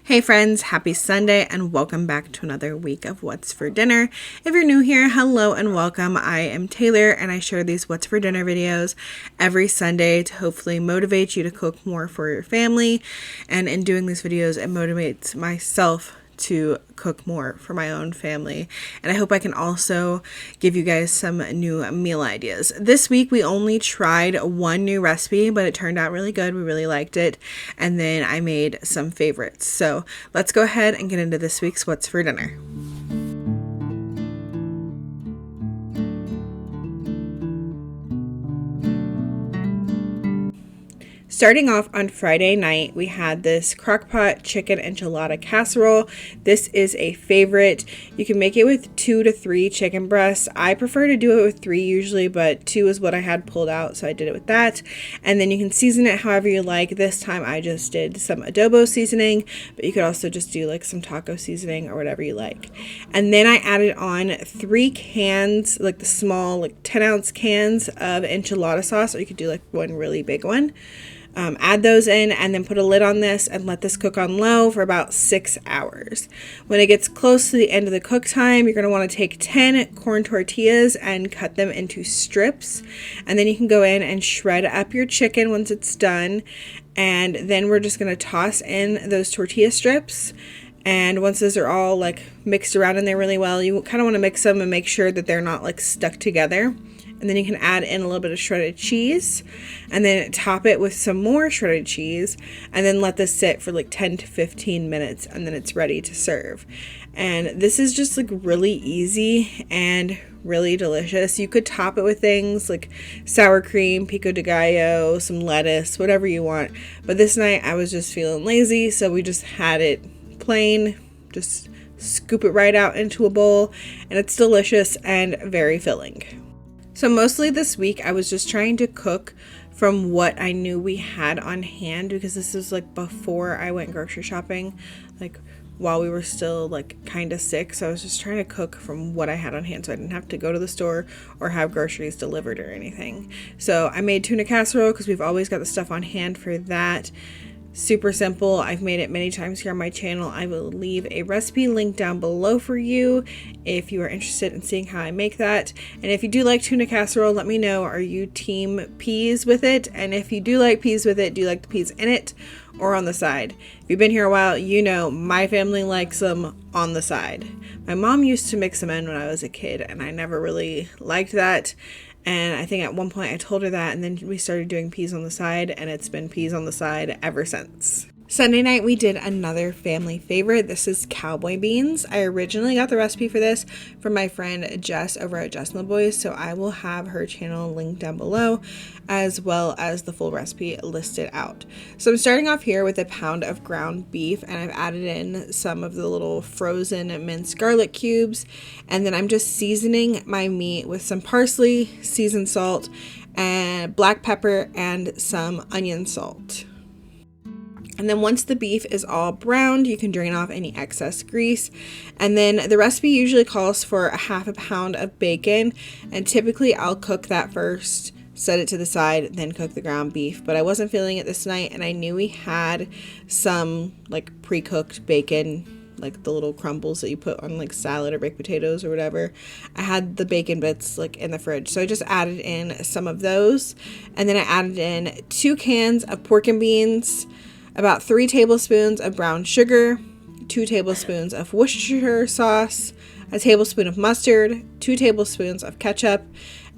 Hey friends, happy Sunday and welcome back to another week of What's for Dinner. If you're new here, hello and welcome. I am Taylor and I share these What's for Dinner videos every Sunday to hopefully motivate you to cook more for your family. And in doing these videos, it motivates myself to cook more for my own family. And I hope I can also give you guys some new meal ideas. This week we only tried one new recipe, but it turned out really good. We really liked it. And then I made some favorites. So let's go ahead and get into this week's What's for Dinner. Starting off on Friday night, we had this Crock-Pot chicken enchilada casserole. This is a favorite. You can make it with 2 to 3 chicken breasts. I prefer to do it with 3 usually, but 2 is what I had pulled out, so I did it with that. And then you can season it however you like. This time I just did some adobo seasoning, but you could also just do like some taco seasoning or whatever you like. And then I added on 3 cans, like the small, like 10-ounce cans of enchilada sauce, or you could do like one really big one. Add those in and then put a lid on this and let this cook on low for about 6 hours. When it gets close to the end of the cook time, you're going to want to take 10 corn tortillas and cut them into strips. And then you can go in and shred up your chicken once it's done. And then we're just going to toss in those tortilla strips. And once those are all like mixed around in there really well, you kind of want to mix them and make sure that they're not like stuck together. And then you can add in a little bit of shredded cheese and then top it with some more shredded cheese and then let this sit for like 10 to 15 minutes and then it's ready to serve. And this is just like really easy and really delicious. You could top it with things like sour cream, pico de gallo, some lettuce, whatever you want. But this night I was just feeling lazy, so we just had it plain, just scoop it right out into a bowl, and it's delicious and very filling. So mostly this week I was just trying to cook from what I knew we had on hand, because this is like before I went grocery shopping, like while we were still like kind of sick. So I was just trying to cook from what I had on hand so I didn't have to go to the store or have groceries delivered or anything. So I made tuna casserole because we've always got the stuff on hand for that. Super simple. I've made it many times here on my channel. I will leave a recipe link down below for you if you are interested in seeing how I make that. And if you do like tuna casserole, let me know. Are you team peas with it? And if you do like peas with it, do you like the peas in it or on the side? If you've been here a while, you know my family likes them on the side. My mom used to mix them in when I was a kid, and I never really liked that. And I think at one point I told her that, and then we started doing peas on the side, and it's been peas on the side ever since. Sunday night we did another family favorite. This is Cowboy Beans. I originally got the recipe for this from my friend Jess over at Jess and the Boys, so I will have her channel linked down below, as well as the full recipe listed out. So I'm starting off here with a pound of ground beef, and I've added in some of the little frozen minced garlic cubes, and then I'm just seasoning my meat with some parsley, seasoned salt, and black pepper, and some onion salt. And then once the beef is all browned, you can drain off any excess grease. And then the recipe usually calls for a half a pound of bacon. And typically I'll cook that first, set it to the side, then cook the ground beef. But I wasn't feeling it this night, and I knew we had some like pre-cooked bacon, like the little crumbles that you put on like salad or baked potatoes or whatever. I had the bacon bits like in the fridge, so I just added in some of those. And then I added in 2 cans of pork and beans, about 3 tablespoons of brown sugar, 2 tablespoons of Worcestershire sauce, a tablespoon of mustard, 2 tablespoons of ketchup,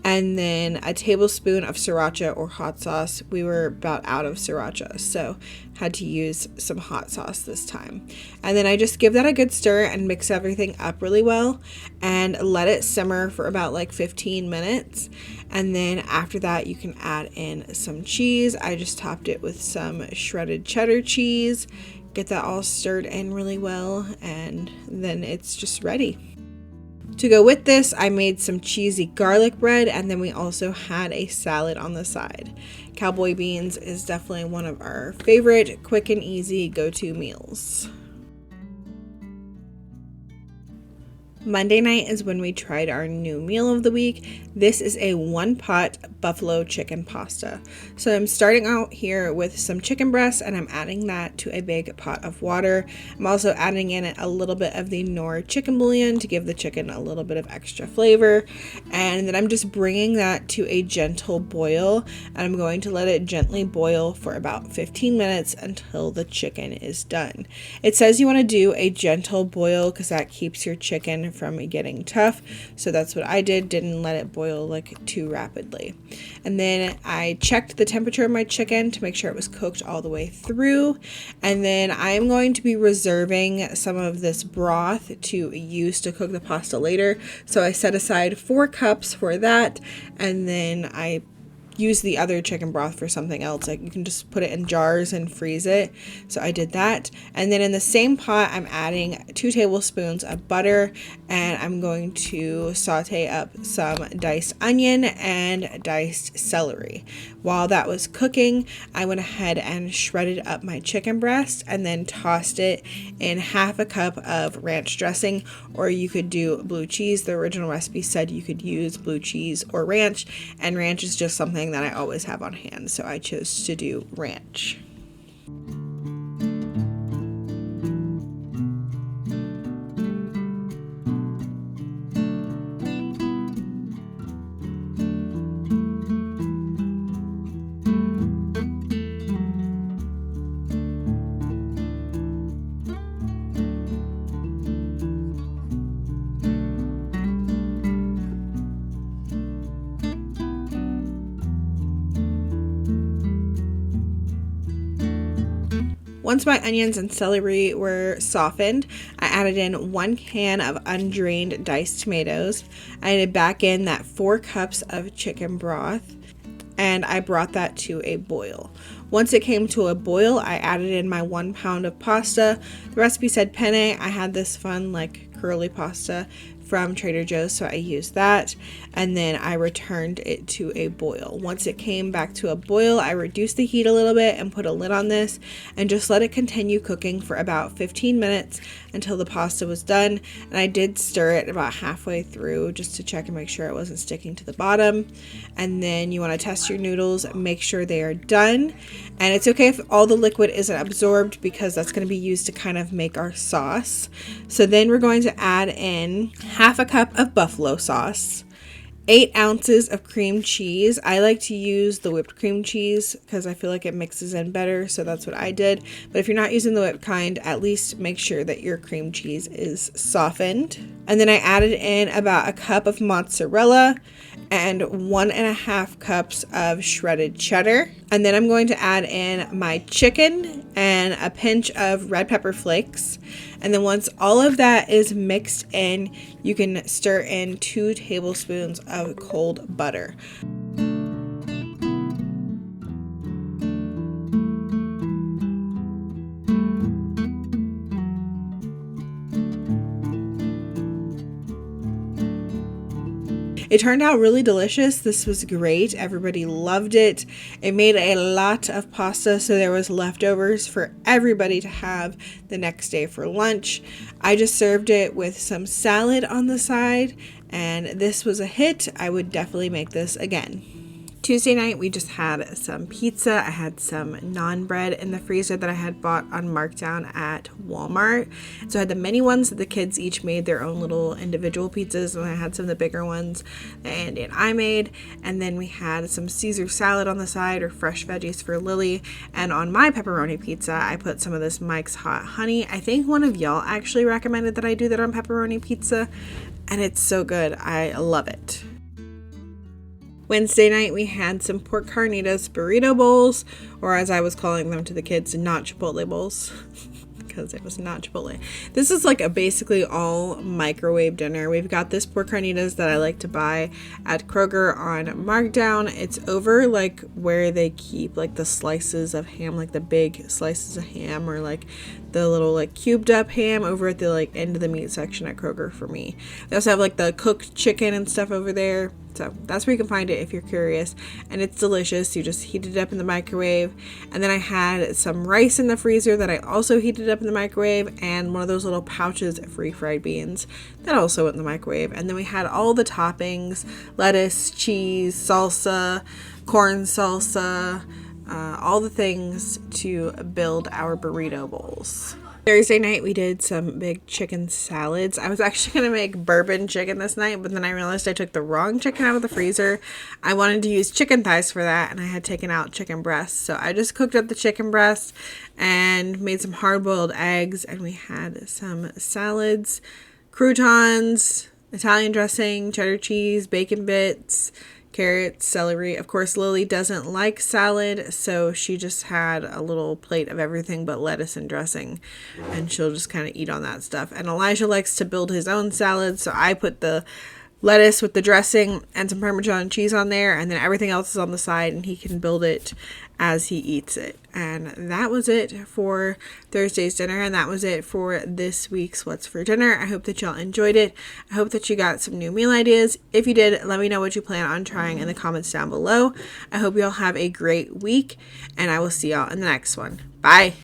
and then a tablespoon of sriracha or hot sauce. We were about out of sriracha, so had to use some hot sauce this time. And then I just give that a good stir and mix everything up really well and let it simmer for about like 15 minutes. And then after that, you can add in some cheese. I just topped it with some shredded cheddar cheese. Get that all stirred in really well, and then it's just ready. To go with this, I made some cheesy garlic bread, and then we also had a salad on the side. Cowboy Beans is definitely one of our favorite quick and easy go-to meals. Monday night is when we tried our new meal of the week. This is a 1-pot buffalo chicken pasta. So I'm starting out here with some chicken breast and I'm adding that to a big pot of water. I'm also adding in a little bit of the Knorr chicken bouillon to give the chicken a little bit of extra flavor. And then I'm just bringing that to a gentle boil and I'm going to let it gently boil for about 15 minutes until the chicken is done. It says you want to do a gentle boil because that keeps your chicken from getting tough. So that's what I did, didn't let it boil like too rapidly. And then I checked the temperature of my chicken to make sure it was cooked all the way through. And then I'm going to be reserving some of this broth to use to cook the pasta later. So I set aside 4 cups for that, and then I use the other chicken broth for something else. Like you can just put it in jars and freeze it. So I did that. And then in the same pot, I'm adding 2 tablespoons of butter and I'm going to saute up some diced onion and diced celery. While that was cooking, I went ahead and shredded up my chicken breast and then tossed it in half a cup of ranch dressing, or you could do blue cheese. The original recipe said you could use blue cheese or ranch, and ranch is just something that I always have on hand, so I chose to do ranch. Once my onions and celery were softened, I added in 1 can of undrained diced tomatoes. I added back in that 4 cups of chicken broth, and I brought that to a boil. Once it came to a boil, I added in my 1 pound of pasta. The recipe said penne. I had this fun like curly pasta from Trader Joe's, so I used that, and then I returned it to a boil. Once it came back to a boil, I reduced the heat a little bit and put a lid on this and just let it continue cooking for about 15 minutes until the pasta was done. And I did stir it about halfway through just to check and make sure it wasn't sticking to the bottom. And then you want to test your noodles, make sure they are done. And it's okay if all the liquid isn't absorbed because that's going to be used to kind of make our sauce. So then we're going to add in half a cup of buffalo sauce, 8 ounces of cream cheese. I like to use the whipped cream cheese because I feel like it mixes in better, so that's what I did. But if you're not using the whipped kind, at least make sure that your cream cheese is softened. And then I added in about a cup of mozzarella and 1.5 cups of shredded cheddar. And then I'm going to add in my chicken and a pinch of red pepper flakes. And then once all of that is mixed in, you can stir in 2 tablespoons of cold butter. It turned out really delicious. This was great. Everybody loved it. It made a lot of pasta, so there was leftovers for everybody to have the next day for lunch. I just served it with some salad on the side, and this was a hit. I would definitely make this again. Tuesday night, we just had some pizza. I had some naan bread in the freezer that I had bought on markdown at Walmart. So I had the mini ones that the kids each made their own little individual pizzas, and I had some of the bigger ones that Andy and I made. And then we had some Caesar salad on the side, or fresh veggies for Lily. And on my pepperoni pizza, I put some of this Mike's Hot Honey. I think one of y'all actually recommended that I do that on pepperoni pizza, and it's so good. I love it. Wednesday night, we had some pork carnitas burrito bowls, or as I was calling them to the kids, not Chipotle bowls, because it was not Chipotle. This is like a basically all microwave dinner. We've got this pork carnitas that I like to buy at Kroger on markdown. It's over like where they keep like the slices of ham, like the big slices of ham, or like the little like cubed up ham over at the like end of the meat section at Kroger for me. They also have like the cooked chicken and stuff over there. So that's where you can find it if you're curious. And it's delicious. You just heat it up in the microwave. And then I had some rice in the freezer that I also heated up in the microwave, and one of those little pouches of refried beans that also went in the microwave. And then we had all the toppings: lettuce, cheese, salsa, corn salsa, all the things to build our burrito bowls. Thursday night we did some big chicken salads. I was actually going to make bourbon chicken this night, but then I realized I took the wrong chicken out of the freezer. I wanted to use chicken thighs for that, and I had taken out chicken breasts. So I just cooked up the chicken breast and made some hard-boiled eggs, and we had some salads, croutons, Italian dressing, cheddar cheese, bacon bits, carrots, celery. Of course, Lily doesn't like salad, so she just had a little plate of everything but lettuce and dressing, and she'll just kind of eat on that stuff. And Elijah likes to build his own salad, so I put the lettuce with the dressing and some Parmesan cheese on there, and then everything else is on the side, and he can build it as he eats it. And that was it for Thursday's dinner, and that was it for this week's What's for Dinner. I hope that y'all enjoyed it. I hope that you got some new meal ideas. If you did, let me know what you plan on trying in the comments down below. I hope y'all have a great week, and I will see y'all in the next one. Bye!